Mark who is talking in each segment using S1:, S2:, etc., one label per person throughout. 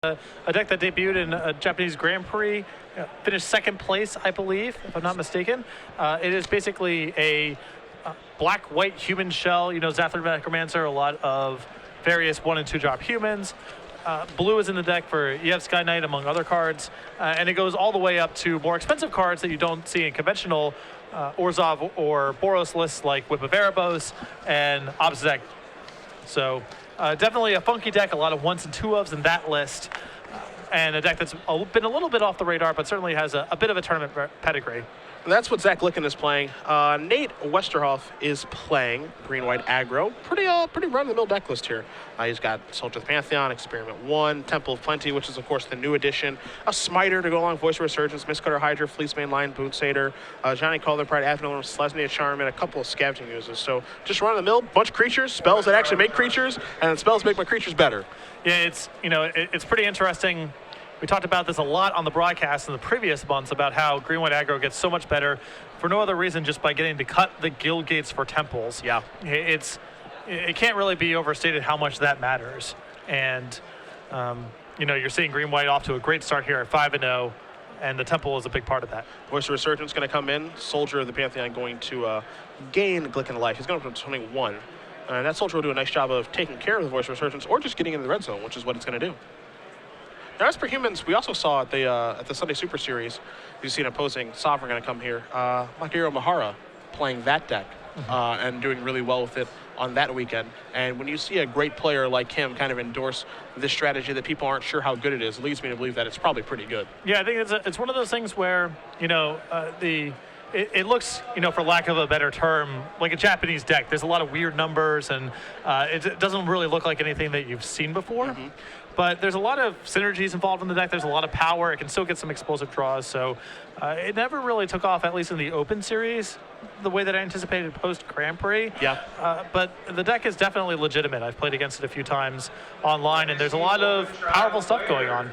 S1: a deck that debuted in a Japanese Grand Prix, finished second place, I believe, if I'm not mistaken. It is basically a black-white human shell. You know, Zathra Necromancer, a lot of various 1- and 2-drop humans. Blue is in the deck for Yev Sky Knight, among other cards. And it goes all the way up to more expensive cards that you don't see in conventional Orzhov or Boros lists, like Whip of Erebos and Obsec. So definitely a funky deck, a lot of 1s and 2s in that list. And a deck that's been a little bit off the radar, but certainly has a bit of a tournament pedigree.
S2: That's what Zack Glicken is playing. Nate Westerhoff is playing green-white aggro. Pretty run-of-the-mill deck list here. He's got Soldier of the Pantheon, Experiment 1, Temple of Plenty, which is, of course, the new addition. A Smiter to go along with Voice of Resurgence, Mistcutter Hydra, Fleecemane Lion, Boot Satyr, Johnny Calder Pride, Advent, Slesnia Charm, and a couple of scavenging uses. So just run-of-the-mill, bunch of creatures, spells that actually make creatures, and spells make my creatures better.
S1: Yeah, it's pretty interesting. We talked about this a lot on the broadcast in the previous months about how green-white aggro gets so much better for no other reason just by getting to cut the guild gates for temples.
S2: Yeah.
S1: It can't really be overstated how much that matters. And, you're seeing green-white off to a great start here at 5-0, and the temple is a big part of that.
S2: Voice of Resurgence going to come in. Soldier of the Pantheon going to gain Glicken life. He's going up to 21. And that Soldier will do a nice job of taking care of the Voice of Resurgence or just getting in the red zone, which is what it's going to do. Now, as per humans, we also saw at the Sunday Super Series, you've seen opposing Sovereign going to come here. Makiro Mahara playing that deck and doing really well with it on that weekend. And when you see a great player like him kind of endorse this strategy that people aren't sure how good it is, it leads me to believe that it's probably pretty good.
S1: Yeah, I think it's one of those things where, it looks, for lack of a better term, like a Japanese deck. There's a lot of weird numbers, and it doesn't really look like anything that you've seen before. But there's a lot of synergies involved in the deck. There's a lot of power. It can still get some explosive draws. So it never really took off, at least in the Open Series, the way that I anticipated post-Grand Prix.
S2: Yeah.
S1: But the deck is definitely legitimate. I've played against it a few times online, and there's a lot of powerful stuff going on.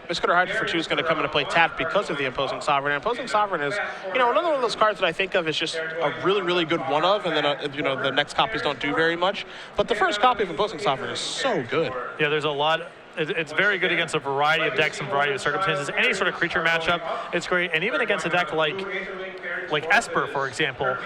S2: Mistcutter Hydra for 2 is going to come into play tapped because of the Imposing Sovereign. And Imposing Sovereign is, another one of those cards that I think of as just a really, really good one of, and then, the next copies don't do very much. But the first copy of Imposing Sovereign is so good.
S1: Yeah, there's a lot. It's very good against a variety of decks and variety of circumstances. Any sort of creature matchup, it's great. And even against a deck like Esper, for example,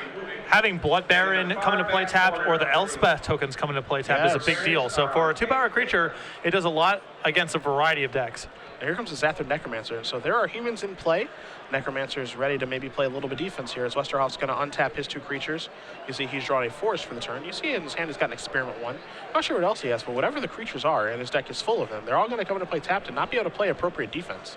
S1: having Blood Baron come into play tapped or the Elspeth tokens come into play tapped is a big deal. So for a 2-power creature, it does a lot against a variety of decks.
S2: And here comes the Zathra Necromancer. So there are humans in play. Necromancer is ready to maybe play a little bit of defense here as Westerhoff's going to untap his 2 creatures. You see he's drawing a forest for the turn. You see in his hand he's got an Experiment 1. Not sure what else he has, but whatever the creatures are, and his deck is full of them, they're all going to come into play tapped and not be able to play appropriate defense.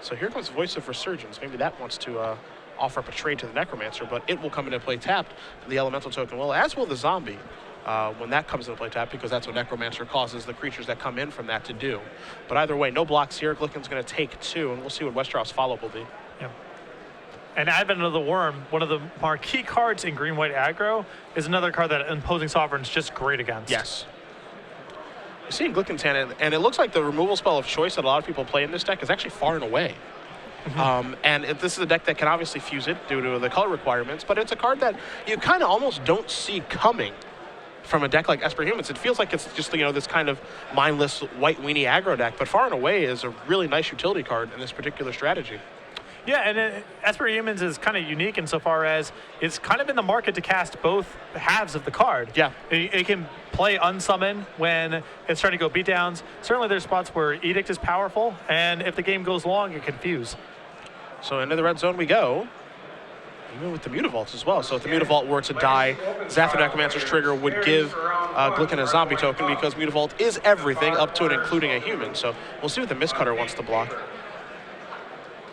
S2: So here comes Voice of Resurgence. Maybe that wants to offer up a trade to the Necromancer, but it will come into play tapped. The Elemental token will, as will the Zombie. When that comes into play tap, because that's what Necromancer causes the creatures that come in from that to do. But either way, no blocks here. Glicken's going to take 2, and we'll see what Westerhoff's follow-up will be.
S1: Yeah. And Advent of the Worm, one of the marquee cards in green-white aggro, is another card that Imposing Sovereign's just great against.
S2: Yes. You see in Glicken's hand, and it looks like the removal spell of choice that a lot of people play in this deck is actually far and away. And this is a deck that can obviously fuse it due to the color requirements, but it's a card that you kind of almost don't see coming from a deck like Esper Humans. It feels like it's just, this kind of mindless white weenie aggro deck, but far and away is a really nice utility card in this particular strategy.
S1: Yeah, and Esper Humans is kind of unique insofar as it's kind of in the market to cast both halves of the card.
S2: Yeah.
S1: It can play Unsummon when it's trying to go beatdowns. Certainly there's spots where Edict is powerful, and if the game goes long, it can fuse.
S2: So into the red zone we go. Even with the Mutavault as well. So if the Mutavault were to die, Zathra Necromancer's trigger would give Glicken a zombie token because Mutavault is everything up to and including a human. So we'll see what the Mistcutter wants to block.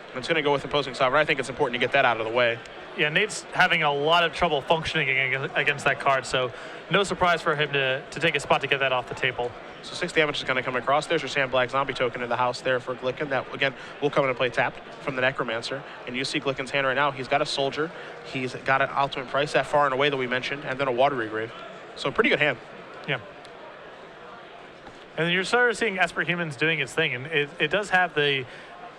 S2: And it's going to go with Imposing Sovereign. I think it's important to get that out of the way.
S1: Yeah, Nate's having a lot of trouble functioning against that card, so no surprise for him to take a spot to get that off the table.
S2: So 6 damage is going to come across. There's your Sandblack zombie token in the house there for Glicken. That, again, will come into play tapped from the Necromancer. And you see Glicken's hand right now. He's got a Soldier. He's got an Ultimate Price that far and away that we mentioned, and then a Watery Grave. So pretty good hand.
S1: Yeah. And then you're sort of seeing Esper Humans doing its thing, and it does have the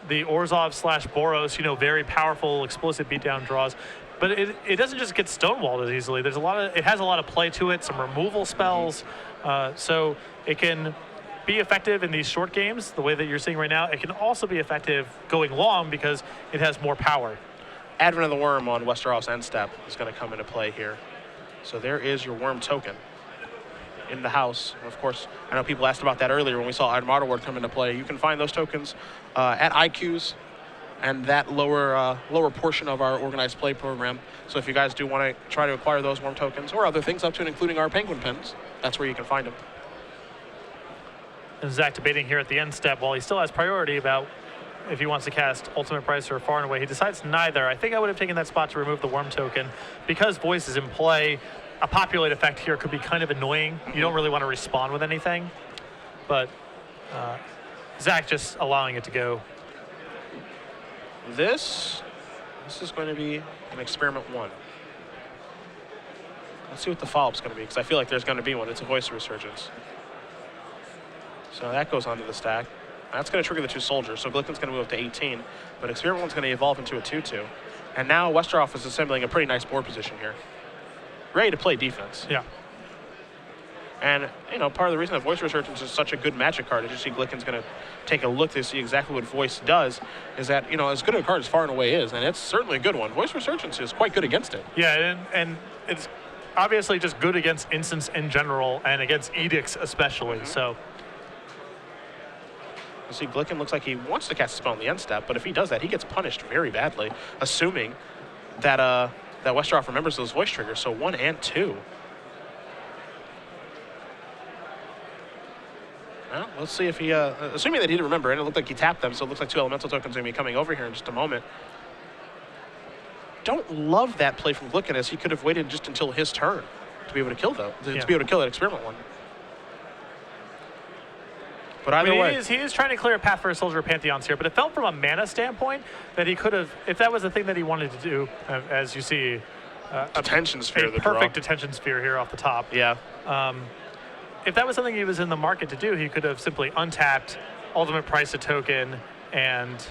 S1: Orzhov/Boros, very powerful explosive beatdown draws. But it doesn't just get stonewalled as easily. It has a lot of play to it, some removal spells. So it can be effective in these short games, the way that you're seeing right now. It can also be effective going long because it has more power.
S2: Advent of the Worm on Westerhoff's end step is going to come into play here. So there is your Worm token in the house. Of course, I know people asked about that earlier when we saw Armada Ward come into play. You can find those tokens at IQs and that lower portion of our organized play program. So if you guys do want to try to acquire those Worm tokens or other things up to and including our Penguin pins, that's where you can find them.
S1: And Zack debating here at the end step while he still has priority about if he wants to cast Ultimate Price or Far and Away. He decides neither. I think I would have taken that spot to remove the Worm token. Because Voice is in play, a populate effect here could be kind of annoying. You don't really want to respond with anything. But Zack just allowing it to go.
S2: This is going to be an experiment 1. Let's see what the follow-up's going to be, because I feel like there's going to be one. It's a Voice Resurgence. So that goes onto the stack. That's going to trigger the 2 soldiers, so Glicken's going to move up to 18, but Experiment 1's going to evolve into a 2/2. And now Westerhoff is assembling a pretty nice board position here. Ready to play defense.
S1: Yeah.
S2: And, you know, part of the reason that Voice Resurgence is such a good Magic card, as you see Glicken's going to take a look to see exactly what Voice does, is that, you know, as good a card as Far and Away is, and it's certainly a good one, Voice Resurgence is quite good against it.
S1: Yeah, and it's obviously just good against instants in general and against edicts especially, so.
S2: You see, Glicken looks like he wants to cast a spell on the end step, but if he does that, he gets punished very badly, assuming that that Westerhoff remembers those voice triggers, so 1 and 2. Well, let's see if he, assuming that he didn't remember, and it looked like he tapped them, so it looks like 2 elemental tokens are going to be coming over here in just a moment. Don't love that play from Glicken, as he could have waited just until his turn to be able to kill them, to be able to kill that Experiment 1. But either way,
S1: he is trying to clear a path for his Soldier of Pantheons here, but it felt from a mana standpoint that he could have, if that was the thing that he wanted to do, as you see,
S2: Detention Sphere,
S1: a perfect Detention Sphere here off the top.
S2: Yeah.
S1: If that was something he was in the market to do, he could have simply untapped, Ultimate Price a token, and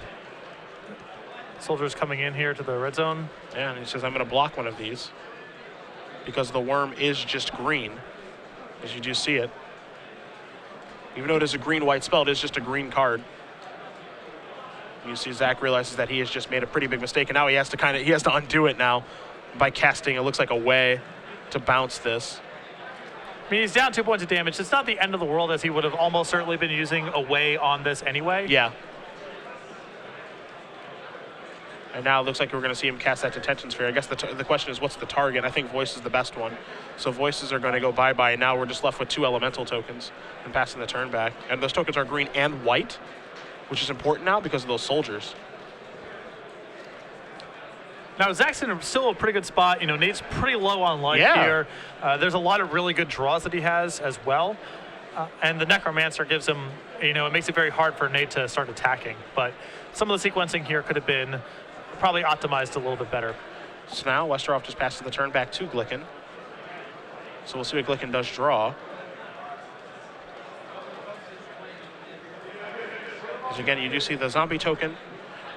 S1: Soldiers coming in here to the red zone.
S2: Yeah, and he says, I'm going to block one of these because the worm is just green, as you do see it. Even though it is a green-white spell, it is just a green card. You see Zack realizes that he has just made a pretty big mistake, and now he has to undo it now by casting, it looks like, Away to bounce this.
S1: I mean, he's down 2 points of damage. It's not the end of the world, as he would have almost certainly been using Away on this anyway.
S2: Yeah. And now it looks like we're going to see him cast that Detention Sphere. I guess the question is, what's the target? I think Voice is the best one. So Voices are going to go bye-bye, and now we're just left with 2 elemental tokens and passing the turn back. And those tokens are green and white, which is important now because of those soldiers.
S1: Now, Zack's in still a pretty good spot. You know, Nate's pretty low on life here. There's a lot of really good draws that he has as well. And the Necromancer gives him, you know, it makes it very hard for Nate to start attacking. But some of the sequencing here could have been probably optimized a little bit better.
S2: So now Westerhoff just passes the turn back to Glicken. So we'll see what Glicken does draw. As again, you do see the zombie token,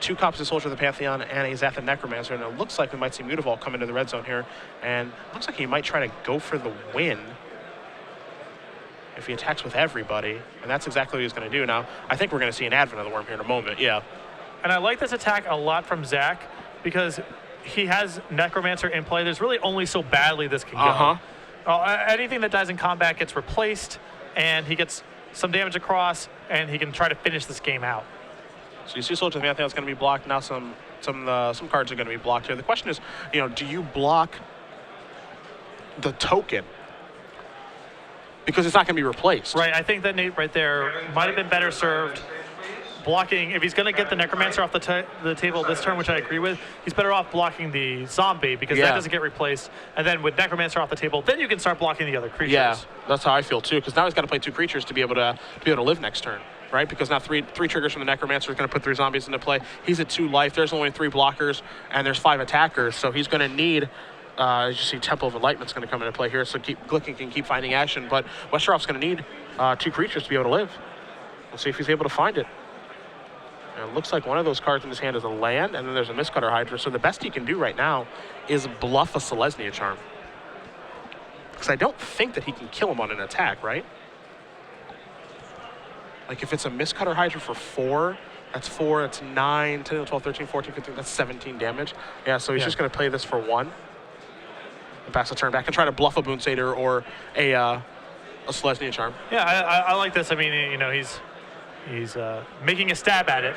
S2: 2 copies of Soldier of the Pantheon, and a Zathid Necromancer. And it looks like we might see Mutavault come into the red zone here. And it looks like he might try to go for the win if he attacks with everybody. And that's exactly what he's going to do. Now, I think we're going to see an Advent of the Worm here in a moment. Yeah.
S1: And I like this attack a lot from Zack because he has Necromancer in play. There's really only so badly this can go. Anything that dies in combat gets replaced, and he gets some damage across, and he can try to finish this game out.
S2: So you see Soldier of the Pantheon is going to be blocked. Now some cards are going to be blocked here. The question is, you know, do you block the token? Because it's not going to be replaced.
S1: Right, I think that Nate right there might have been better served blocking. If he's going to get the Necromancer off the table this turn, which I agree with, he's better off blocking the zombie because that doesn't get replaced. And then with Necromancer off the table, then you can start blocking the other creatures.
S2: Yeah, that's how I feel too. Because now he's got to play 2 creatures to be able to live next turn, right? Because now three triggers from the Necromancer is going to put 3 zombies into play. He's at 2 life. There's only 3 blockers, and there's 5 attackers. So he's going to need. As you see, Temple of Enlightenment's going to come into play here, so Glicken can keep finding action. But Westerhoff's going to need 2 creatures to be able to live. We'll see if he's able to find it. And it looks like one of those cards in his hand is a land, and then there's a Mistcutter Hydra. So the best he can do right now is bluff a Selesnya Charm. Because I don't think that he can kill him on an attack, right? Like if it's a miscutter Hydra for 4, that's 4, that's 9, 10, 12, 13, 14, 15, that's 17 damage. Yeah, so he's just going to play this for 1. And pass the turn back and try to bluff a Boon Satyr or a Selesnya Charm.
S1: Yeah, I like this. I mean, you know, he's making a stab at it.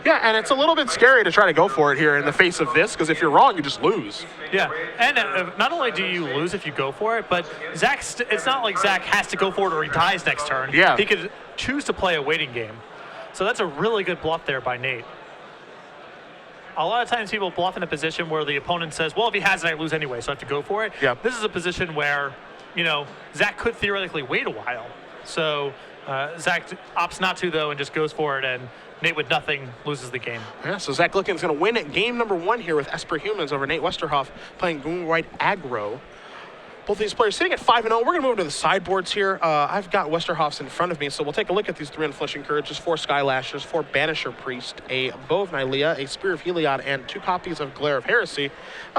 S2: Yeah, and it's a little bit scary to try to go for it here in the face of this, because if you're wrong, you just lose.
S1: Yeah, and not only do you lose if you go for it, but it's not like Zack has to go for it or he dies next turn.
S2: Yeah.
S1: He could choose to play a waiting game. So that's a really good bluff there by Nate. A lot of times people bluff in a position where the opponent says, well, if he has it, I lose anyway, so I have to go for it.
S2: Yeah.
S1: This is a position where, you know, Zack could theoretically wait a while. So Zack opts not to, though, and just goes for it, and Nate with nothing loses the game.
S2: Yeah, so Zack Glicken's going to win at game number 1 here with Esper Humans over Nate Westerhoff playing Green White Aggro. Both of these players sitting at 5-0. We're going to move to the sideboards here. I've got Westerhoff's in front of me, so we'll take a look at these 3 Unflinching Courages, 4 Skylashes, 4 Banisher Priest, a Bow of Nylea, a Spear of Heliod, and 2 copies of Glare of Heresy.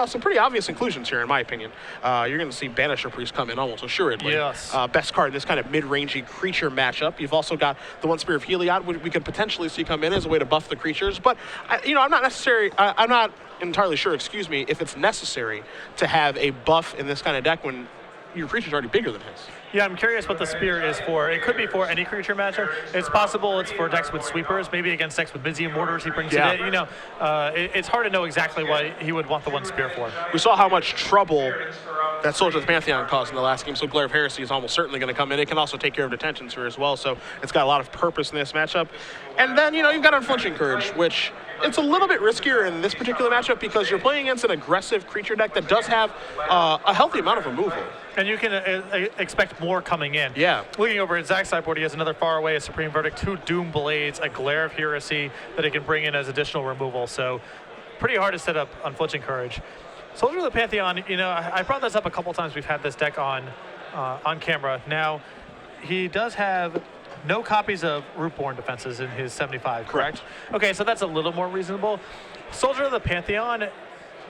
S2: Some pretty obvious inclusions here, in my opinion. You're going to see Banisher Priest come in almost assuredly.
S1: Yes.
S2: Best card in this kind of mid-rangey creature matchup. You've also got the 1 Spear of Heliod, which we could potentially see come in as a way to buff the creatures. But, I'm not entirely sure, if it's necessary to have a buff in this kind of deck when your creature's already bigger than his.
S1: Yeah, I'm curious what the Spear is for. It could be for any creature matchup. It's possible it's for decks with sweepers, maybe against decks with Mizium Mortars he brings it in. You know, it's hard to know exactly what he would want the 1 Spear for.
S2: We saw how much trouble that Soldier of the Pantheon caused in the last game, so Glare of Heresy is almost certainly going to come in. It can also take care of detentions here as well, so it's got a lot of purpose in this matchup. And then, you've got Unflinching Courage, which it's a little bit riskier in this particular matchup because you're playing against an aggressive creature deck that does have a healthy amount of removal.
S1: And you can expect more coming in.
S2: Yeah.
S1: Looking over at Zack's sideboard, he has another Far Away, a Supreme Verdict, 2 Doom Blades, a Glare of Heresy that he can bring in as additional removal. So pretty hard to set up Unflinching Courage. Soldier of the Pantheon, I brought this up a couple times. We've had this deck on camera. Now, he does have no copies of Rootborn Defenses in his 75, correct? Okay, so that's a little more reasonable. Soldier of the Pantheon,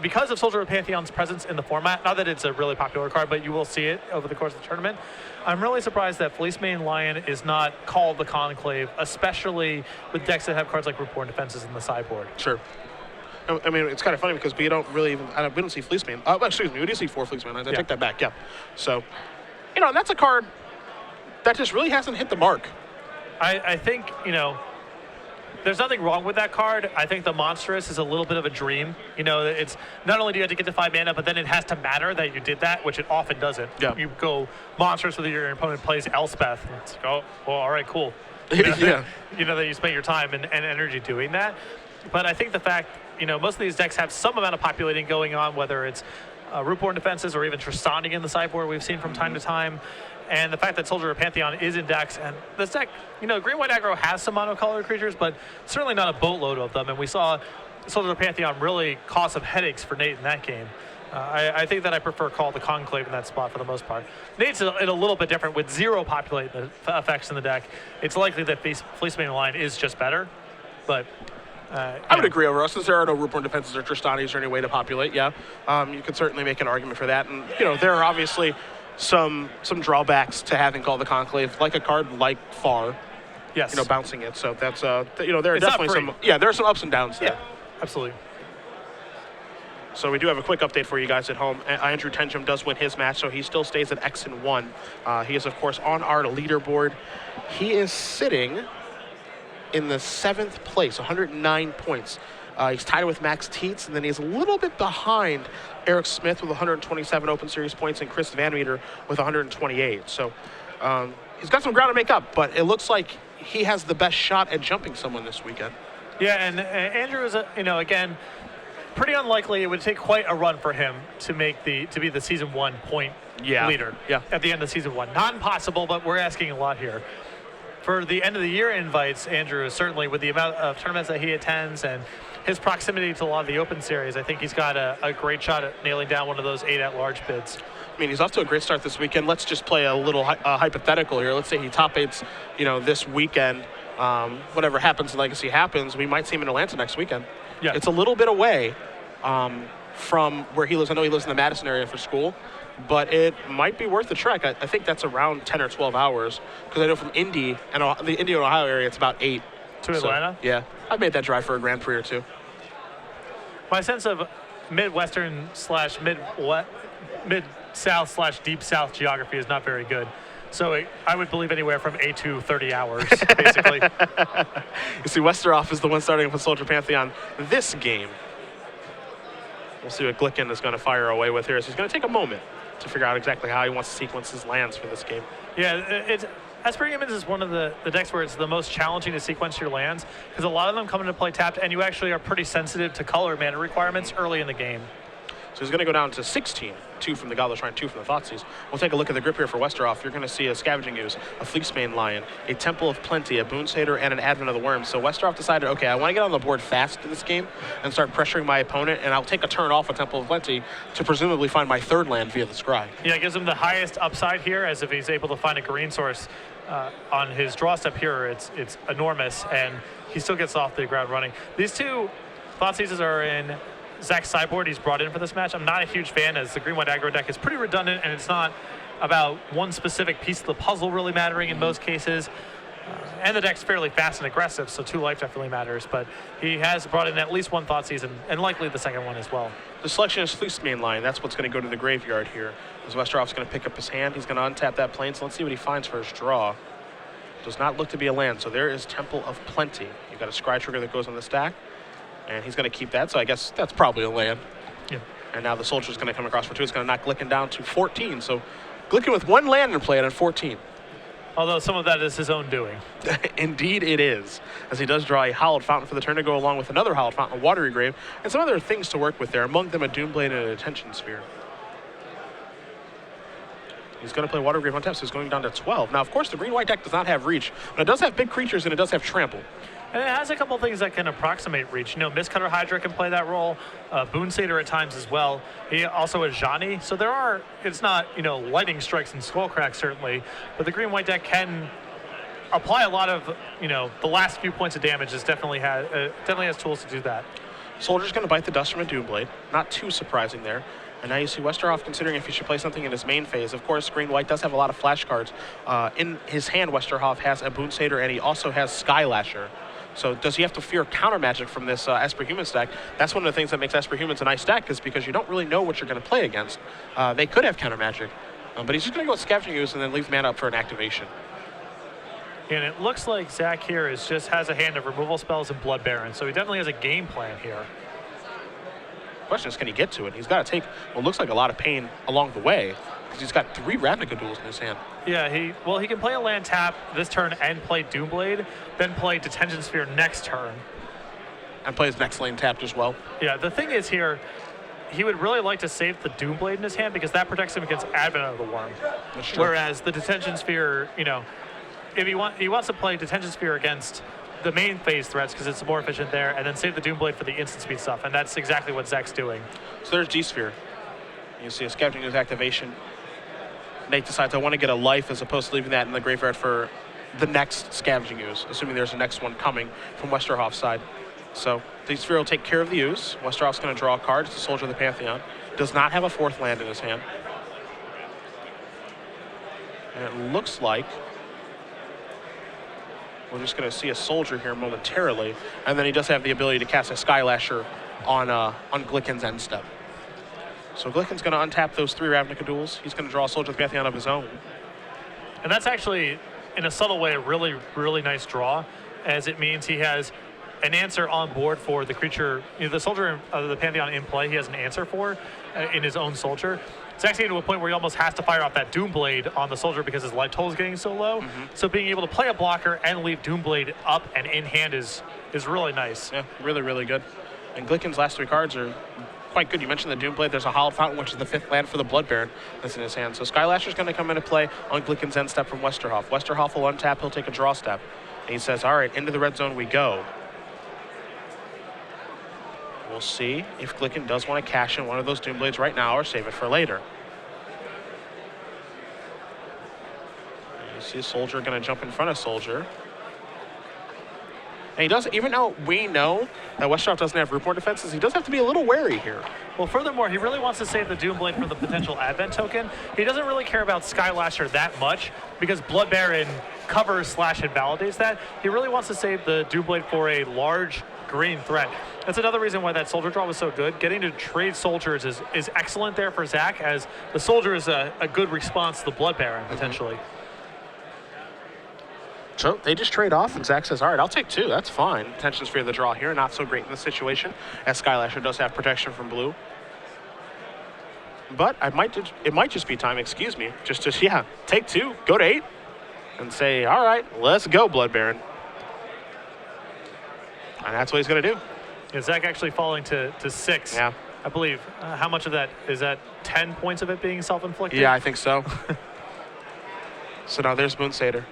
S1: because of Soldier of the Pantheon's presence in the format, not that it's a really popular card, but you will see it over the course of the tournament, I'm really surprised that Fleecemane Lion is not called the Conclave, especially with decks that have cards like Rootborn Defenses in the sideboard.
S2: Sure. I mean, it's kind of funny because we don't really we don't see Fleecemane. We do see 4 Fleecemane Lions. I take that back, yeah. So, and that's a card that just really hasn't hit the mark.
S1: I think, there's nothing wrong with that card. I think the Monstrous is a little bit of a dream. It's not only do you have to get to 5 mana, but then it has to matter that you did that, which it often doesn't.
S2: Yeah.
S1: You go Monstrous with your opponent plays Elspeth. And it's like, oh, well, all right, cool.
S2: Yeah.
S1: That you spent your time and energy doing that. But I think the fact, most of these decks have some amount of populating going on, whether it's Rootborn Defenses or even Tristani in the sideboard we've seen from time to time. And the fact that Soldier of Pantheon is in decks, and this deck, Green White Aggro has some monocolored creatures, but certainly not a boatload of them. And we saw Soldier of Pantheon really cause some headaches for Nate in that game. I think that I prefer Call the Conclave in that spot for the most part. Nate's a little bit different with 0 populating effects in the deck. It's likely that Fleecemane Lion is just better, but
S2: I would agree over us, since there are no Rootborn Defenses or Tristanis or any way to populate. Yeah, you could certainly make an argument for that, and there are obviously some drawbacks to having Call the Conclave, like a card like Far.
S1: Yes.
S2: Bouncing it. So that's there are
S1: It's
S2: definitely some there are some ups and downs there.
S1: Yeah, absolutely.
S2: So we do have a quick update for you guys at home. Andrew Tenjum does win his match, so he still stays at X-1. He is, of course, on our leaderboard. He is sitting in the 7th place, 109 points. He's tied with Max Teets, and then he's a little bit behind Eric Smith with 127 Open Series points and Chris Van Meter with 128. So he's got some ground to make up, but it looks like he has the best shot at jumping someone this weekend.
S1: Yeah, and Andrew is, again, pretty unlikely it would take quite a run for him to be the season 1 point leader at the end of season 1. Not impossible, but we're asking a lot here. For the end of the year invites, Andrew is certainly, with the amount of tournaments that he attends and his proximity to a lot of the Open Series, I think he's got a great shot at nailing down one of those 8 at-large bids.
S2: I mean, he's off to a great start this weekend. Let's just play a little hypothetical here. Let's say he top 8s, this weekend. Whatever happens in Legacy happens. We might see him in Atlanta next weekend.
S1: Yeah.
S2: It's a little bit away from where he lives. I know he lives in the Madison area for school. but it might be worth the trek. I think that's around 10 or 12 hours, because I know from Indy and the Indy and Ohio area, it's about 8.
S1: To Atlanta?
S2: Yeah, I've made that drive for a Grand Prix or two.
S1: My sense of Midwestern slash Mid-South slash Deep South geography is not very good. So I would believe anywhere from 8 to 30 hours, basically.
S2: You see, Westerhoff is the one starting with Soldier Pantheon this game. We'll see what Glicken is going to fire away with here. So he's going to take a moment to figure out exactly how he wants to sequence his lands for this game.
S1: Yeah, Esper Humans is one of the decks where it's the most challenging to sequence your lands, because a lot of them come into play tapped, and you actually are pretty sensitive to color mana requirements early in the game.
S2: So he's going to go down to 16, 2 from the Godless Shrine, 2 from the Thoughtseize. We'll take a look at the grip here for Westerhoff. You're going to see a Scavenging Ooze, a Fleecebane Lion, a Temple of Plenty, a Boon Satyr, and an Advent of the Worm. So Westerhoff decided, okay, I want to get on the board fast in this game and start pressuring my opponent, and I'll take a turn off a Temple of Plenty to presumably find my third land via the Scry.
S1: Yeah, it gives him the highest upside here, as if he's able to find a green source on his draw step here. It's enormous, and he still gets off the ground running. These two Thoughtseizes are in Zack's sideboard he's brought in for this match. I'm not a huge fan, as the green-white aggro deck is pretty redundant, and it's not about one specific piece of the puzzle really mattering in most cases. And the deck's fairly fast and aggressive, so 2 life definitely matters. But he has brought in at least one Thoughtseize, and likely the second one as well.
S2: The selection is Fleecebane Lion. That's what's going to go to the graveyard here. As Westerhoff's going to pick up his hand, he's going to untap that plane. So let's see what he finds for his draw. Does not look to be a land, so there is Temple of Plenty. You've got a Scry trigger that goes on the stack, and he's going to keep that, so I guess that's probably a land.
S1: Yeah.
S2: And now the Soldier's going to come across for 2. It's going to knock Glicken down to 14. So Glicken with 1 land in play at 14.
S1: Although some of that is his own doing.
S2: Indeed it is, as he does draw a Hallowed Fountain for the turn to go along with another Hallowed Fountain, a Watery Grave, and some other things to work with there, among them a Doomblade and a Detention Sphere. He's going to play Watery Grave on tap, so he's going down to 12. Now, of course, the green-white deck does not have Reach, but it does have big creatures and it does have Trample.
S1: And it has a couple things that can approximate Reach. You know, Mistcutter Hydra can play that role, Boon Satyr at times as well. He also has Johnny, so there are, it's not, you know, lightning strikes and Skullcrack certainly, but the green-white deck can apply a lot of, you know, the last few points of damage. Is definitely has tools to do that.
S2: Soldier's going to bite the dust from a Doomblade. Not too surprising there. And now you see Westerhoff considering if he should play something in his main phase. Of course, green-white does have a lot of flash cards. In his hand, Westerhoff has a Boon Satyr, and he also has Skylasher. So does he have to fear counter magic from this Esper Humans deck? That's one of the things that makes Esper Humans a nice deck, is because you don't really know what you're going to play against. They could have counter magic, but he's just going to go with Scavenging Ooze and then leave mana up for an activation.
S1: And it looks like Zack here has a hand of removal spells and Blood Baron, so he definitely has a game plan here.
S2: The question is, can he get to it? He's got to take what looks like a lot of pain along the way, because he's got 3 Ravnica duels in his hand.
S1: Yeah, he can play a land tap this turn and play Doomblade, then play Detention Sphere next turn.
S2: And play his next lane tapped as well.
S1: Yeah, the thing is here, he would really like to save the Doomblade in his hand, because that protects him against Advent of the Worm. Whereas the Detention Sphere, you know, if he wants to play Detention Sphere against the main phase threats, because it's more efficient there, and then save the Doomblade for the instant speed stuff, and that's exactly what Zack's doing.
S2: So there's G-Sphere. You see a Scavenging Ooze activation. Nate decides, I want to get a life as opposed to leaving that in the graveyard for the next Scavenging Ooze, assuming there's a next one coming from Westerhoff's side. So G-Sphere will take care of the Ooze. Westerhoff's going to draw a card. It's the Soldier of the Pantheon. Does not have a 4th land in his hand. And it looks like we're just going to see a Soldier here momentarily, and then he does have the ability to cast a Skylasher on Glicken's end step. So Glicken's going to untap those 3 Ravnica duels. He's going to draw a Soldier of the Pantheon of his own.
S1: And that's actually, in a subtle way, a really, really nice draw, as it means he has an answer on board for the creature, you know, the Soldier of the Pantheon in play, he has an answer for in his own Soldier. It's actually getting to a point where he almost has to fire off that Doomblade on the Soldier because his life total is getting so low. So being able to play a blocker and leave Doomblade up and in hand is really nice.
S2: Yeah, really, really good. And Glicken's last 3 cards are quite good. You mentioned the Doomblade. There's a Hallowed Fountain, which is the 5th land for the Blood Baron that's in his hand. So Skylasher's going to come into play on Glicken's end step from Westerhoff. Westerhoff will untap. He'll take a draw step. And he says, all right, into the red zone we go. We'll see if Glicken does want to cash in one of those Doomblades right now or save it for later. And you see a Soldier going to jump in front of Soldier. And he does, even though we know that Westerhoff doesn't have root defenses, he does have to be a little wary here.
S1: Well, furthermore, he really wants to save the Doomblade for the potential Advent token. He doesn't really care about Skylasher that much because Blood Baron covers / invalidates that. He really wants to save the Doomblade for a large green threat. That's another reason why that Soldier draw was so good. Getting to trade Soldiers is excellent there for Zack, as the Soldier is a good response to the Blood Baron, potentially.
S2: So they just trade off, and Zack says, all right, I'll take 2. That's fine. Tension Sphere the draw here, not so great in this situation, as Skylasher does have protection from blue. But it might just be time, excuse me, just to, yeah, take 2, go to 8, and say, all right, let's go, Blood Baron. And that's what he's going to do.
S1: Yeah, Zack actually falling to 6.
S2: Yeah.
S1: I believe. How much of that, is that 10 points of it being self-inflicted?
S2: Yeah, I think so. So now there's Moonsader.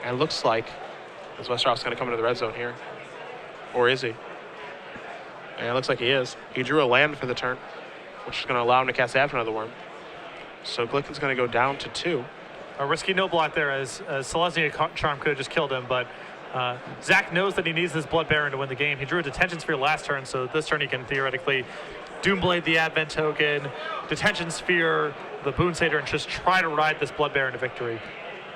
S2: And it looks like as Westerhoff's going to come into the red zone here. Or is he? And it looks like he is. He drew a land for the turn, which is going to allow him to cast After Another Worm. So Glicken's going to go down to 2.
S1: A risky no block there, as Selesnya Charm could have just killed him, but Zack knows that he needs this Blood Baron to win the game. He drew a Detention Sphere last turn, so this turn he can theoretically Doomblade the Advent token, Detention Sphere, the Boonsader, and just try to ride this Blood Baron to victory.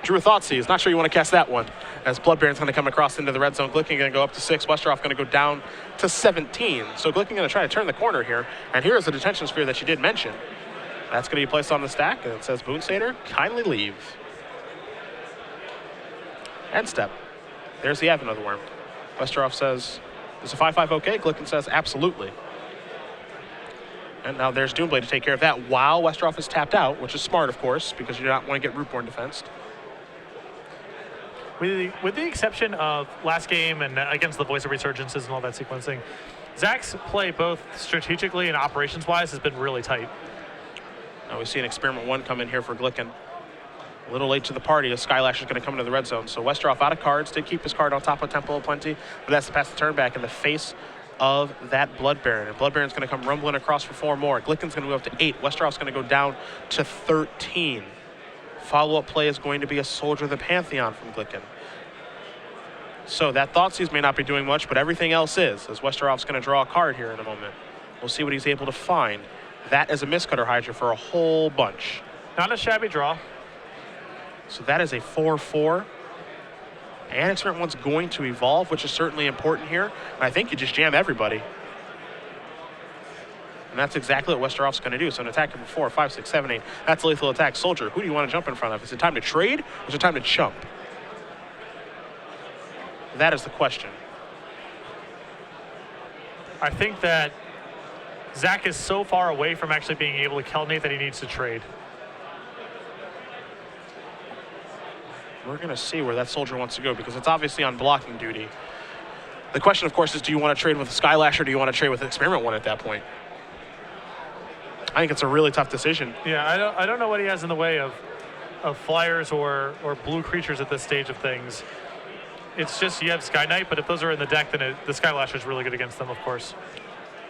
S2: Drew a Thoughtseize. Not sure you want to cast that one, as Blood Baron's going to come across into the red zone. Glicken going to go up to 6. Westerhoff going to go down to 17. So Glicken going to try to turn the corner here. And here is the Detention Sphere that you did mention. That's going to be placed on the stack, and it says, Boonsader, kindly leave. End step. There's the Advent Another Worm. Westerhoff says, is a 5/5 okay? Glicken says, absolutely. And now there's Doomblade to take care of that while Westerhoff is tapped out, which is smart, of course, because you do not want to get Rootborn defensed.
S1: With the exception of last game and against the Voice of Resurgences and all that sequencing, Zack's play both strategically and operations-wise has been really tight.
S2: Now we see an Experiment 1 come in here for Glicken. A little late to the party as Skylash is going to come into the red zone. So Westerhoff out of cards, did keep his card on top of Temple of Plenty, but that's to pass the turn back in the face of that Blood Baron. And Blood Baron's going to come rumbling across for 4 more. Glicken's going to move up to 8. Westerhoff's going to go down to 13. Follow-up play is going to be a Soldier of the Pantheon from Glicken. So that Thoughtseize may not be doing much, but everything else is, as Westerhoff's going to draw a card here in a moment. We'll see what he's able to find. That is a Mistcutter Hydra for a whole bunch.
S1: Not a shabby draw.
S2: So that is a 4/4. And Experiment 1's going to evolve, which is certainly important here. And I think you just jam everybody. And that's exactly what Westerhoff's going to do. So an attacker for 4, 5, 6, 7, 8. That's a lethal attack. Soldier, who do you want to jump in front of? Is it time to trade or is it time to chump? That is the question.
S1: I think that Zack is so far away from actually being able to Kelnate that he needs to trade.
S2: We're going to see where that Soldier wants to go because it's obviously on blocking duty. The question, of course, is do you want to trade with a Skylash or do you want to trade with Experiment 1 at that point? I think it's a really tough decision.
S1: Yeah, I don't know what he has in the way of flyers or blue creatures at this stage of things. It's just you have Sky Knight, but if those are in the deck, then the Skylash is really good against them, of course.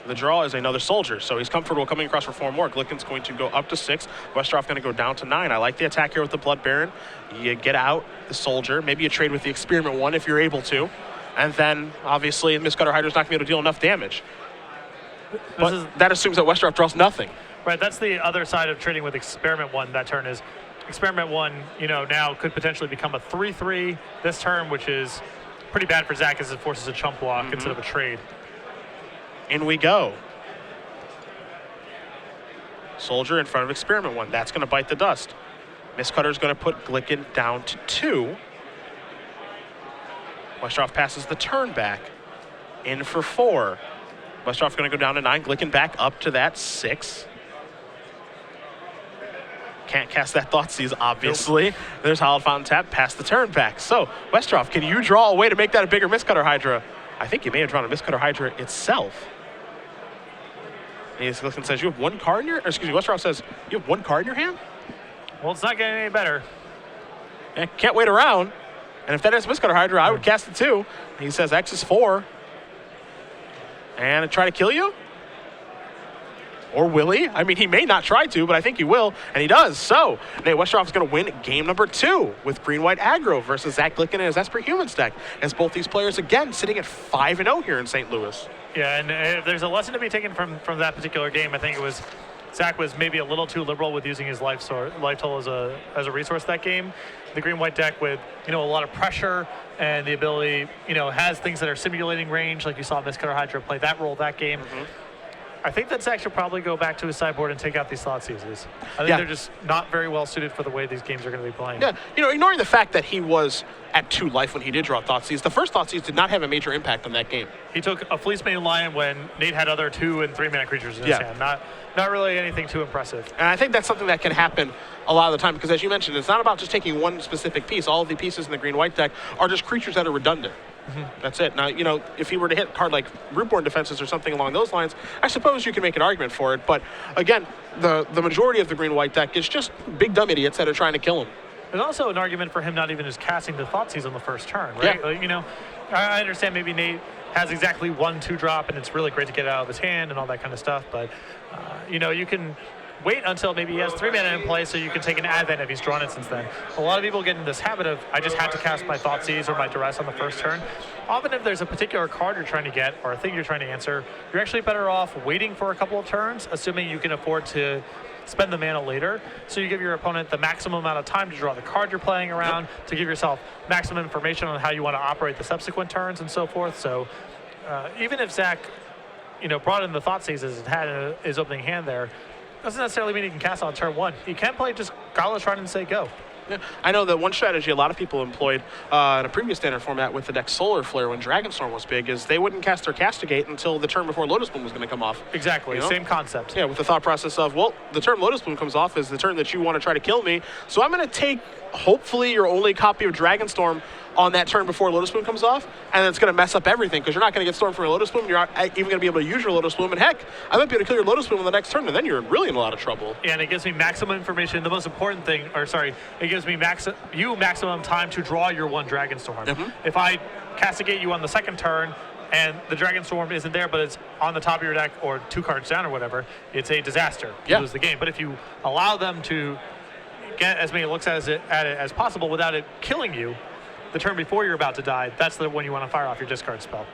S2: The draw is another Soldier, so he's comfortable coming across for 4 more. Glicken's going to go up to 6. Westerhoff going to go down to 9. I like the attack here with the Blood Baron. You get out the Soldier. Maybe you trade with the Experiment 1 if you're able to. And then, obviously, Mistcutter Hydra's not going to be able to deal enough damage. But that assumes that Westerhoff draws nothing.
S1: Right, that's the other side of trading with Experiment 1 that turn is Experiment 1, now could potentially become a 3/3 this turn, which is pretty bad for Zack as it forces a chump block instead of a trade.
S2: In we go. Soldier in front of Experiment 1. That's going to bite the dust. Mistcutter's going to put Glicken down to 2. Westerhoff passes the turn back. In for 4. Westerhoff going to go down to 9. Glicken back up to that 6. Can't cast that Thoughtseize, obviously. Nope. There's Hallowed Fountain tap, pass the turn back. So, Westerhoff, can you draw a way to make that a bigger Mistcutter Hydra? I think you may have drawn a Mistcutter Hydra itself. And Glicken says, you have 1 card in your, Westerhoff says, you have 1 card in your hand?
S1: Well, it's not getting any better.
S2: Yeah, can't wait around. And if that is Mistcutter Hydra, I would cast it too. And he says, X is 4. And try to kill you? Or will he? I mean, he may not try to, but I think he will, and he does. So, Nate Westerhoff is going to win game number 2 with green-white aggro versus Zack Glicken and his Esper Humans deck, as both these players, again, sitting at 5-0 here in St. Louis.
S1: Yeah, and if there's a lesson to be taken from that particular game, I think it was Zack was maybe a little too liberal with using his life total as a resource that game. The green-white deck with, a lot of pressure and the ability, has things that are simulating range, like you saw Mistcutter Hydra play that role that game. I think that Zack should probably go back to his sideboard and take out these Thought Seizes. I think they're just not very well suited for the way these games are going to be playing.
S2: Yeah, ignoring the fact that he was at 2 life when he did draw Thought Seize, the first Thought Seize did not have a major impact on that game.
S1: He took a Fleecemane Lion when Nate had other 2 and 3 mana creatures in his hand. Not really anything too impressive.
S2: And I think that's something that can happen a lot of the time, because as you mentioned, it's not about just taking one specific piece. All of the pieces in the green-white deck are just creatures that are redundant. That's it. Now, if he were to hit a card like Rootborn Defenses or something along those lines, I suppose you can make an argument for it. But again, the majority of the green-white deck is just big dumb idiots that are trying to kill him.
S1: There's also an argument for him not even just casting the Thoughtseize on the first turn, right?
S2: Yeah.
S1: I understand maybe Nate has exactly 1/2 drop, and it's really great to get it out of his hand and all that kind of stuff. But you can wait until maybe he has 3 mana in play, so you can take an Advent if he's drawn it since then. A lot of people get in this habit of, I just had to cast my Thoughtseize or my Duress on the first turn. Often if there's a particular card you're trying to get or a thing you're trying to answer, you're actually better off waiting for a couple of turns, assuming you can afford to spend the mana later. So you give your opponent the maximum amount of time to draw the card you're playing around, to give yourself maximum information on how you want to operate the subsequent turns and so forth. So even if Zack, brought in the Thoughtseizes and had in his opening hand there, doesn't necessarily mean he can cast on turn 1. He can play just Godless Shrine and say go.
S2: Yeah. I know that one strategy a lot of people employed in a previous standard format with the deck Solar Flare when Dragonstorm was big is they wouldn't cast their Castigate until the turn before Lotus Bloom was going to come off.
S1: Exactly, same concept.
S2: Yeah, with the thought process of, well, the turn Lotus Bloom comes off is the turn that you want to try to kill me, so I'm going to take, hopefully, your only copy of Dragonstorm on that turn before Lotus Bloom comes off, and it's going to mess up everything because you're not going to get Storm from your Lotus Bloom. You're not even going to be able to use your Lotus Bloom, and heck, I might be able to kill your Lotus Bloom on the next turn, and then you're really in a lot of trouble.
S1: Yeah, and it gives me maximum information. The most important thing, it gives me maximum time to draw your 1 Dragonstorm. If I castigate you on the second turn, and the Dragonstorm isn't there, but it's on the top of your deck or 2 cards down or whatever, it's a disaster. You lose the game. But if you allow them to get as many looks at it as possible without it killing you, the turn before you're about to die, that's the one you want to fire off your discard spell.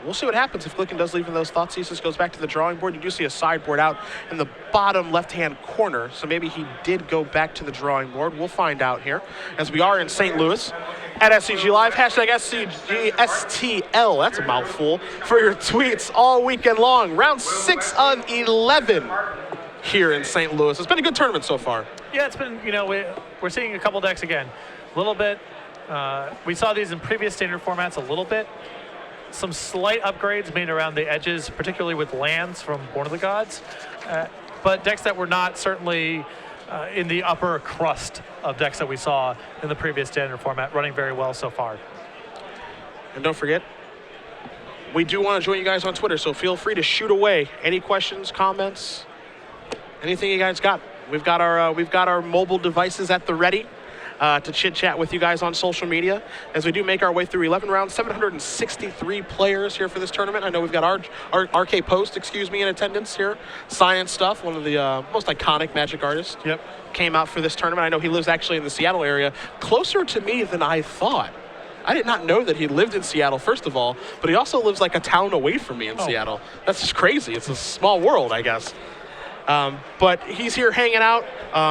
S2: We'll see what happens if Glicken does leave in those Thoughtseizes, goes back to the drawing board. You do see a sideboard out in the bottom left-hand corner, so maybe he did go back to the drawing board. We'll find out here, as we are in St. Louis at SCG Live. Hashtag SCGSTL, that's a mouthful, for your tweets all weekend long. Round 6 of 11 here in St. Louis. It's been a good tournament so far.
S1: Yeah, it's been, we're seeing a couple decks again. A little bit. We saw these in previous standard formats a little bit. Some slight upgrades made around the edges, particularly with lands from Born of the Gods. But decks that were not certainly in the upper crust of decks that we saw in the previous standard format, running very well so far.
S2: And don't forget, we do want to join you guys on Twitter, so feel free to shoot away any questions, comments, anything you guys got. We've got our mobile devices at the ready to chit-chat with you guys on social media as we do make our way through 11 rounds, 763 players here for this tournament. I know we've got our RK Post, in attendance here. Science Stuff, one of the most iconic Magic artists, came out for this tournament. I know he lives actually in the Seattle area, closer to me than I thought. I did not know that he lived in Seattle, first of all, but he also lives like a town away from me in Seattle. That's just crazy. It's a small world, I guess. But he's here hanging out.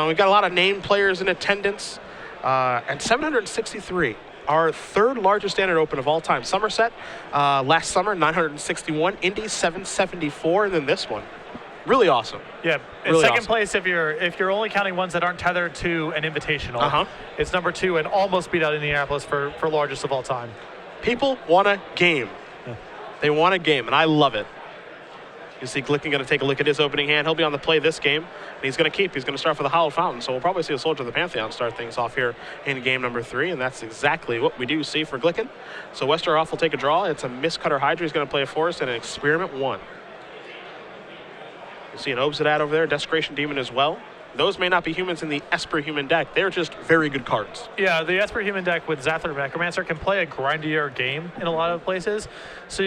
S2: We've got a lot of named players in attendance. And 763, our 3rd largest standard open of all time. Somerset last summer, 961. Indy, 774, and then this one. Really awesome.
S1: Yeah, in second place, if you're only counting ones that aren't tethered to an invitational, it's number 2 and almost beat out Indianapolis for largest of all time. People want a game. Yeah.
S2: They want a game, and I love it. You see Glicken going to take a look at his opening hand. He'll be on the play this game, and he's going to keep. He's going to start for the Hallowed Fountain, so we'll probably see a Soldier of the Pantheon start things off here in game number 3, and that's exactly what we do see for Glicken. So Westerhoff will take a draw. It's a Mistcutter Hydra. He's going to play a Forest and an Experiment 1. You see an Obsidian over there, Desecration Demon as well. Those may not be humans in the Esper Human deck. They're just very good cards.
S1: Yeah, the Esper Human deck with Zathra Necromancer can play a grindier game in a lot of places. So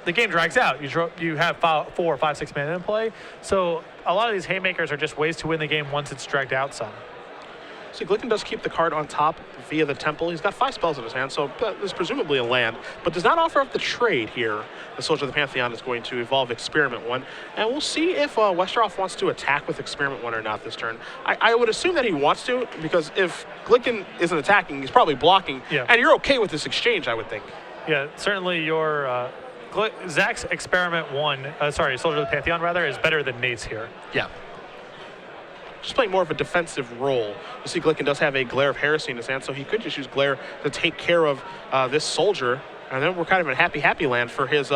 S1: the game drags out. You have 4 or 5, 6 mana in play. So a lot of these haymakers are just ways to win the game once it's dragged out some.
S2: See, Glicken does keep the card on top via the Temple. He's got 5 spells in his hand, so that is presumably a land, but does not offer up the trade here. The Soldier of the Pantheon is going to evolve Experiment 1, and we'll see if Westerhoff wants to attack with Experiment 1 or not this turn. I would assume that he wants to, because if Glicken isn't attacking, he's probably blocking, and you're okay with this exchange, I would think.
S1: Yeah, certainly your Zack's Experiment 1, Soldier of the Pantheon rather, is better than Nate's here.
S2: Yeah. Just playing more of a defensive role. You see Glicken does have a Glare of Heresy in his hand, so he could just use Glare to take care of this Soldier, and then we're kind of in a happy land for his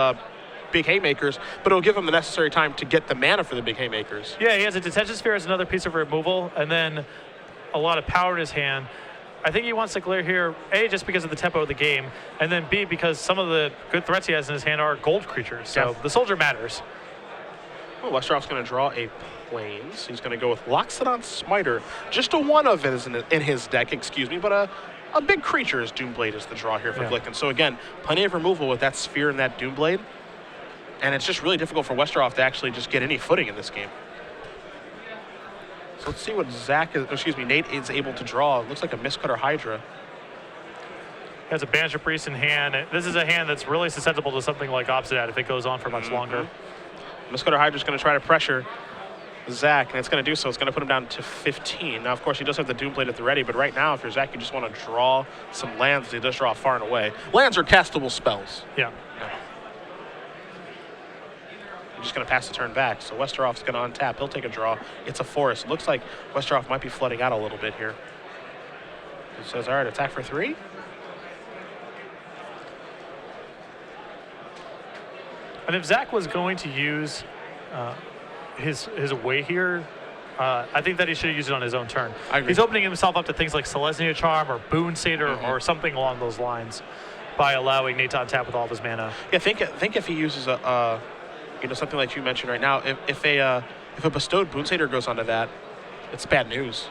S2: big haymakers, but it'll give him the necessary time to get the mana for the big haymakers.
S1: Yeah, he has a Detention Sphere as another piece of removal, and then a lot of power in his hand. I think he wants to Glare here, A, just because of the tempo of the game, and then B, because some of the good threats he has in his hand are gold creatures, so the Soldier matters.
S2: Well, Westerhoff's going to draw a Plains. He's going to go with Loxodon Smiter. Just a one of it is in his deck, but a big creature is Doomblade is the draw here for Glicken. So again, plenty of removal with that Sphere and that Doomblade, and it's just really difficult for Westerhoff to actually just get any footing in this game. So let's see what Nate is able to draw. It looks like a Mistcutter Hydra.
S1: He has a Banisher Priest in hand. This is a hand that's really susceptible to something like Obsidian if it goes on for much longer.
S2: Mistcutter Hydra is going to try to pressure Zack, and it's going to do so. It's going to put him down to 15. Now, of course, he does have the Doomblade at the ready, but right now, if you're Zack, you just want to draw some lands. He does draw far and away. Lands are castable spells.
S1: Yeah.
S2: You're just going to pass the turn back. So Westerhoff's going to untap. He'll take a draw. It's a forest. Looks like Westerhoff might be flooding out a little bit here. He says, all right, attack for 3.
S1: And if Zack was going to use his way here, I think that he should have used it on his own turn. He's opening himself up to things like Selesnya Charm or Boon Satyr or something along those lines by allowing Nate to untap with all of his mana.
S2: Yeah, think if he uses something like you mentioned right now. If a bestowed Boon Satyr goes onto that, it's bad news.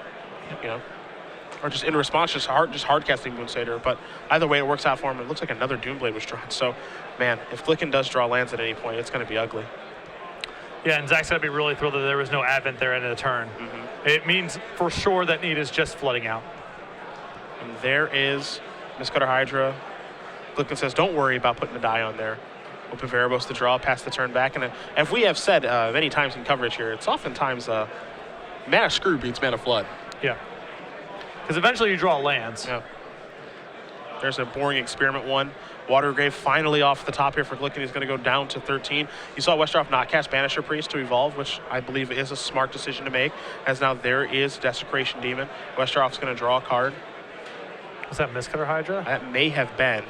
S2: Or just in response, just hard casting Boon Satyr. But either way, it works out for him. It looks like another Doomblade was drawn. So, man, if Glicken does draw lands at any point, it's going to be ugly.
S1: Yeah, and Zack's going to be really thrilled that there was no Advent there in the turn. It means for sure that Nate is just flooding out.
S2: And there is Mistcutter Hydra. Glicken says, don't worry about putting a die on there. Open Veribos to draw, pass the turn back. And if we have said many times in coverage here, it's oftentimes Mana Screw beats Mana Flood.
S1: Yeah. Because eventually you draw lands.
S2: Yeah. There's a boring Experiment 1. Watergrave finally off the top here for Glicken. He's going to go down to 13. You saw Westerhoff not cast Banisher Priest to evolve, which I believe is a smart decision to make, as now there is Desecration Demon. Westerhoff's going to draw a card.
S1: Was that Mistcutter Hydra?
S2: That may have been.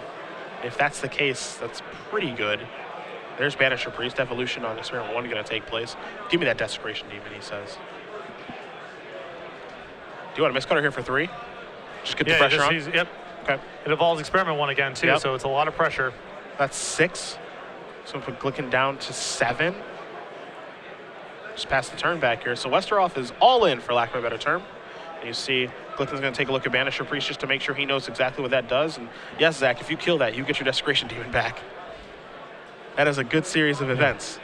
S2: If that's the case, that's pretty good. There's Banisher Priest. Evolution on Experiment 1 going to take place. Give me that Desecration Demon, he says. Do you want a Mistcutter here for 3? Just get the pressure on?
S1: Yep.
S2: Okay.
S1: It evolves Experiment 1 again, too, so it's a lot of pressure.
S2: That's 6. So put Glicken down to 7. Just pass the turn back here. So Westerhoff is all in, for lack of a better term. And you see Glicken's going to take a look at Banisher Priest just to make sure he knows exactly what that does. And yes, Zack, if you kill that, you get your Desecration Demon back. That is a good series of events.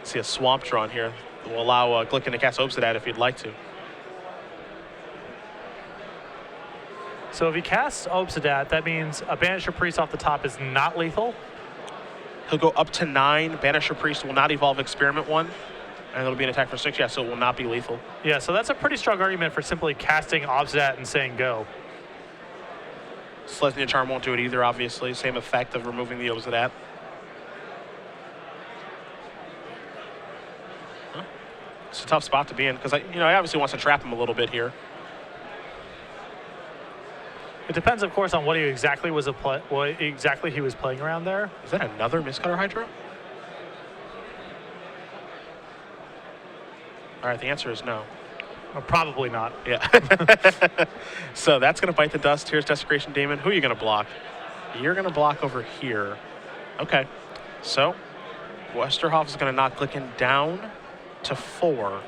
S2: See a Swamp drawn here. Will allow Glicken to cast Obsidian if he'd like to.
S1: So if he casts Obsidian, that means a Banisher Priest off the top is not lethal.
S2: He'll go up to 9. Banisher Priest will not evolve Experiment 1. And it'll be an attack for 6, so it will not be lethal.
S1: Yeah, so that's a pretty strong argument for simply casting Obsidian and saying go.
S2: Selesnya Charm won't do it either, obviously. Same effect of removing the Obsidian. It's a tough spot to be in, because he obviously wants to trap him a little bit here.
S1: It depends, of course, on what exactly he was playing around there.
S2: Is that another Mistcutter Hydra? All right, the answer is no.
S1: Well, probably not.
S2: Yeah. So that's going to bite the dust. Here's Desecration Demon. Who are you going to block? You're going to block over here. Okay. So Westerhoff is going to knock Glicken down to 4.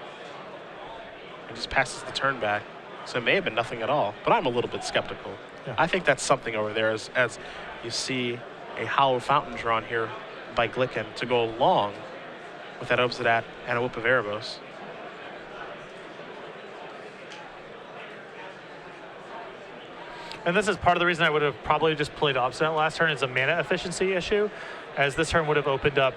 S2: And just passes the turn back. So it may have been nothing at all, but I'm a little bit skeptical. Yeah. I think that's something over there as you see a Hollow Fountain drawn here. by Glicken to go along with that Obsidian and a Whip of Erebos.
S1: And this is part of the reason I would have probably just played Obstinate last turn. Is a mana efficiency issue, as this turn would have opened up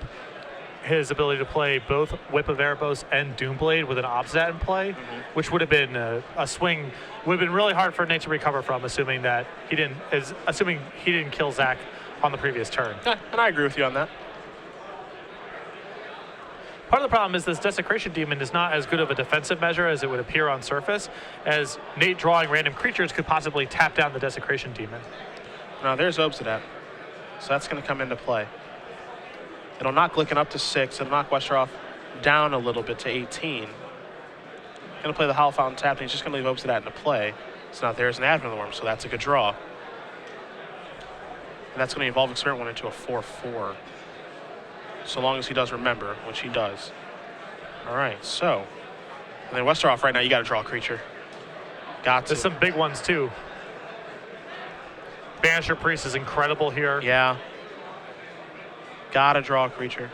S1: his ability to play both Whip of Erebos and Doomblade with an Obstinate in play, which would have been a swing. Would have been really hard for Nate to recover from, assuming he didn't kill Zack on the previous turn.
S2: Yeah, and I agree with you on that.
S1: Part of the problem is this Desecration Demon is not as good of a defensive measure as it would appear on surface, as Nate drawing random creatures could possibly tap down the Desecration Demon.
S2: Now there's Obsidian, so that's going to come into play. It'll knock Glicken up to 6. It'll knock Westerhoff down a little bit to 18. Going to play the Hollow Fountain tap, and he's just going to leave Obsidian into play. So now there's an Advent of the Worm, so that's a good draw. And that's going to evolve Experiment 1 into a 4/4. So long as he does remember, which he does. All right, so. And then Westerhoff right now, you got to draw a creature. Got to.
S1: There's some big ones too. Banisher Priest is incredible here.
S2: Yeah. Got to draw a creature.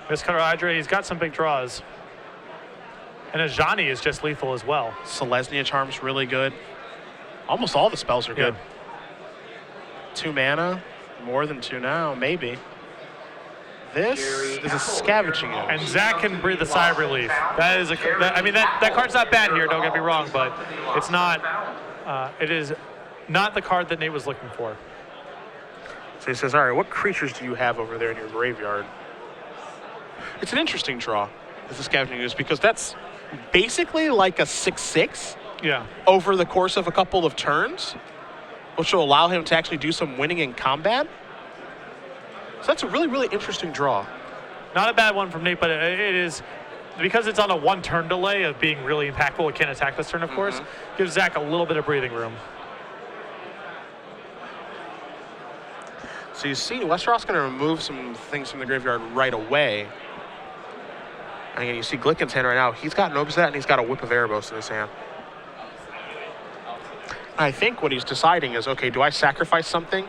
S1: Miscutter Hydra, he's got some big draws. And Ajani is just lethal as well.
S2: Selesnya Charm's really good. Almost all the spells are good. 2 mana, more than 2 now, maybe. This is a Scavenging Ooze.
S1: And Zack can breathe a sigh of relief. That card's not bad here, don't get me wrong, but it's not, it is not the card that Nate was looking for.
S2: So he says, all right, what creatures do you have over there in your graveyard? It's an interesting draw, is the Scavenging Ooze, because that's basically like a 6/6 over the course of a couple of turns, which will allow him to actually do some winning in combat. So that's a really, really interesting draw.
S1: Not a bad one from Nate, but it is, because it's on a 1-turn delay of being really impactful, it can't attack this turn, of course, gives Zack a little bit of breathing room.
S2: So you see, Westerhoff's going to remove some things from the graveyard right away. And again, you see Glicken's hand right now. He's got an Obsidian and he's got a Whip of Erebos in his hand. I think what he's deciding is, okay, do I sacrifice something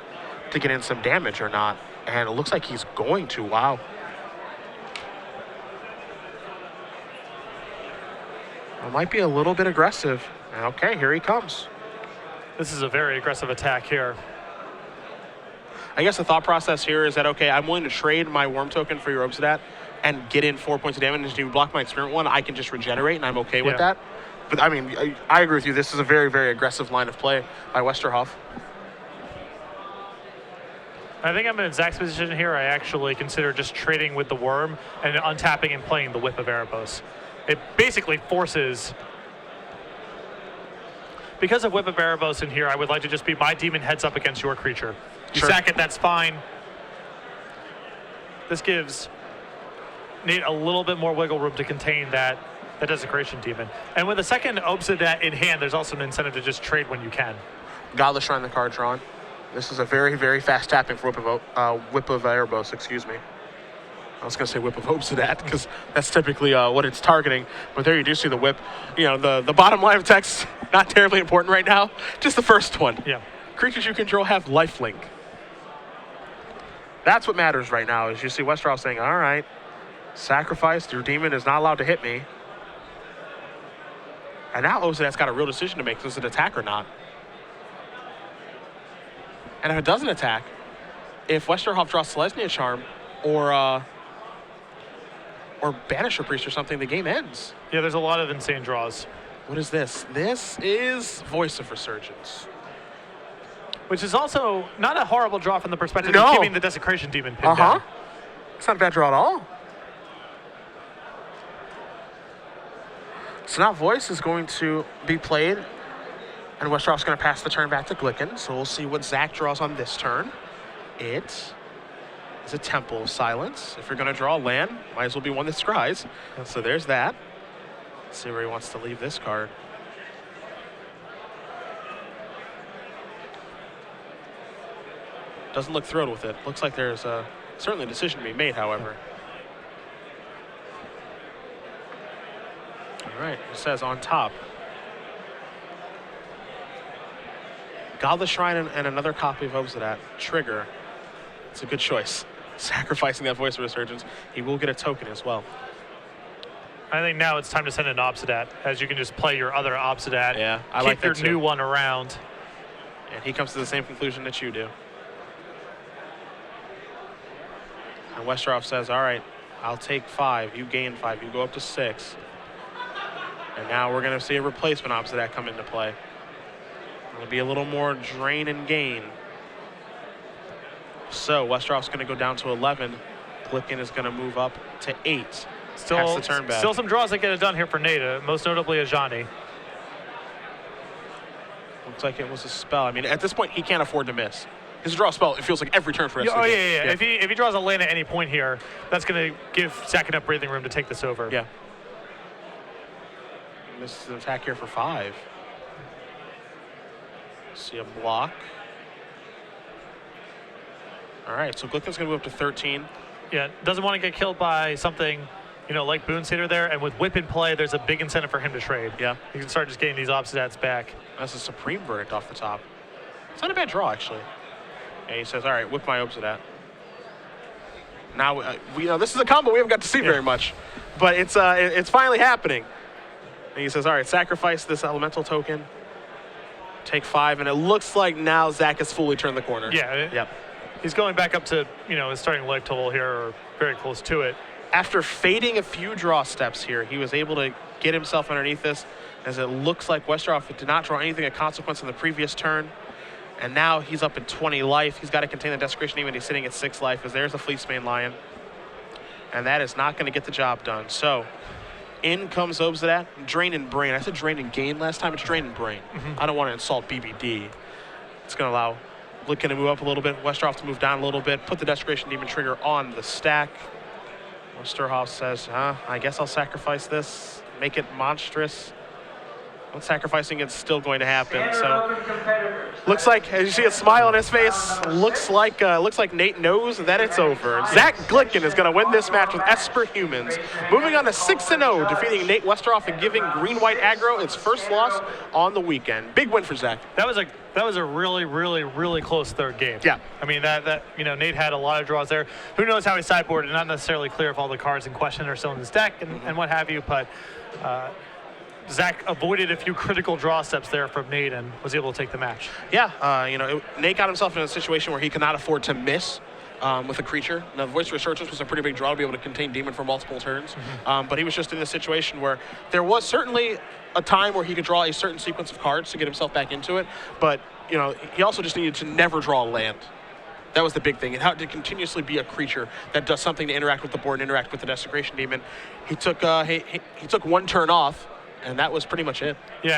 S2: to get in some damage or not? And it looks like he's going to. Wow. It might be a little bit aggressive. Okay, here he comes.
S1: This is a very aggressive attack here.
S2: I guess the thought process here is that, okay, I'm willing to trade my Worm token for your Obsidian and get in 4 points of damage. And if you block my Experiment 1, I can just regenerate, and I'm okay with that. But, I mean, I agree with you. This is a very, very aggressive line of play by Westerhoff.
S1: I think I'm in Zack's position here. I actually consider just trading with the Worm and untapping and playing the Whip of Erebos. It basically forces... Because of Whip of Erebos in here, I would like to just be my demon heads up against your creature. You sack it, that's fine. This gives Nate a little bit more wiggle room to contain that Desecration Demon. And with a second Obsidian in hand, there's also an incentive to just trade when you can.
S2: Godless Shrine, the card drawn. This is a very, very fast tapping for Whip of Erebos, excuse me. I was going to say Whip of Obsidian because that's typically what it's targeting. But there you do see the Whip. You know, the bottom line of text, not terribly important right now. Just the first one.
S1: Yeah.
S2: Creatures you control have lifelink. That's what matters right now, is you see Westerhoff saying, all right, sacrifice, your demon is not allowed to hit me. And now Obsidian's got a real decision to make. Does it attack or not? And if it doesn't attack, if Westerhoff draws Selesnya Charm or Banisher Priest or something, the game ends.
S1: Yeah, there's a lot of insane draws.
S2: What is this? This is Voice of Resurgence.
S1: Which is also not a horrible draw from the perspective of keeping the Desecration Demon pinned down.
S2: It's not a bad draw at all. So now Voice is going to be played, and Westerhoff's going to pass the turn back to Glicken. So we'll see what Zack draws on this turn. It is a Temple of Silence. If you're going to draw a land, might as well be one that scries. So there's that. Let's see where he wants to leave this card. Doesn't look thrilled with it. Looks like there's certainly a decision to be made, however. All right, it says on top. Godless Shrine and another copy of Obsidian. Trigger. It's a good choice. sacrificing that Voice of Resurgence. He will get a token as well.
S1: I think now it's time to send an Obsidat, as you can just play your other Obsidat.
S2: Yeah, I
S1: keep
S2: like that
S1: your
S2: too.
S1: new one around.
S2: And he comes to the same conclusion that you do. And Westerhoff says, all right, I'll take 5. You gain 5. You go up to 6. And now we're going to see a replacement Obsidat come into play. It'll be a little more drain and gain. So Westerhoff's going to go down to 11. Glicken is going to move up to 8. Catch the turn back.
S1: Still some draws that get it done here for Nate, most notably Ajani.
S2: Looks like it was a spell. I mean, at this point, he can't afford to miss. His draw spell, it feels like every turn for us.
S1: Oh, yeah. If he draws a land at any point here, that's going to give Zack enough breathing room to take this over.
S2: Yeah. And this is an attack here for 5. See a block. All right, so Glicken's going to move up to 13.
S1: Yeah, doesn't want to get killed by something, like Boonsater there. And with Whip in play, there's a big incentive for him to trade.
S2: Yeah.
S1: He can start just getting these Obsidats back.
S2: That's a Supreme Verdict off the top. It's not a bad draw, actually. And he says, all right, whip my Obsidat. Now, this is a combo we haven't got to see very much. But it's finally happening. And he says, all right, sacrifice this elemental token. Take 5, and it looks like now Zack has fully turned the corner.
S1: Yeah.
S2: Yep.
S1: He's going back up to, his starting life total here, or very close to it.
S2: After fading a few draw steps here, he was able to get himself underneath this, as it looks like Westerhoff did not draw anything of consequence in the previous turn. And now he's up at 20 life. He's got to contain the Desecration even. He's sitting at 6 life, as there's a Fleecemane Lion. And that is not going to get the job done. So in comes Obsidat. Drain and Brain. I said Drain and Gain last time. It's Drain and Brain. I don't want to insult BBD. It's going to allow Glicken to move up a little bit, Westerhoff to move down a little bit, put the Desecration Demon trigger on the stack. Westerhoff says, I guess I'll sacrifice this, make it monstrous. When sacrificing, it's still going to happen. So looks like, as you see a smile on his face, looks like Nate knows that it's over. Zack Glicken is going to win this match with Esper Humans, moving on to 6-0, defeating Nate Westerhoff and giving Green-White Aggro its first loss on the weekend. Big win for Zack.
S1: That was a really, really, really close third game.
S2: Yeah.
S1: I mean, Nate had a lot of draws there. Who knows how he sideboarded? Not necessarily clear if all the cards in question are still in his deck and what have you, but Zack avoided a few critical draw steps there from Nate and was able to take the match.
S2: Yeah, Nate got himself in a situation where he could not afford to miss with a creature. Now, Voice of Resurgence was a pretty big draw to be able to contain Demon for multiple turns, but he was just in a situation where there was certainly a time where he could draw a certain sequence of cards to get himself back into it, but he also just needed to never draw a land. That was the big thing, and how to continuously be a creature that does something to interact with the board and interact with the Desecration Demon. He took one turn off, and that was pretty much it.
S1: Yeah.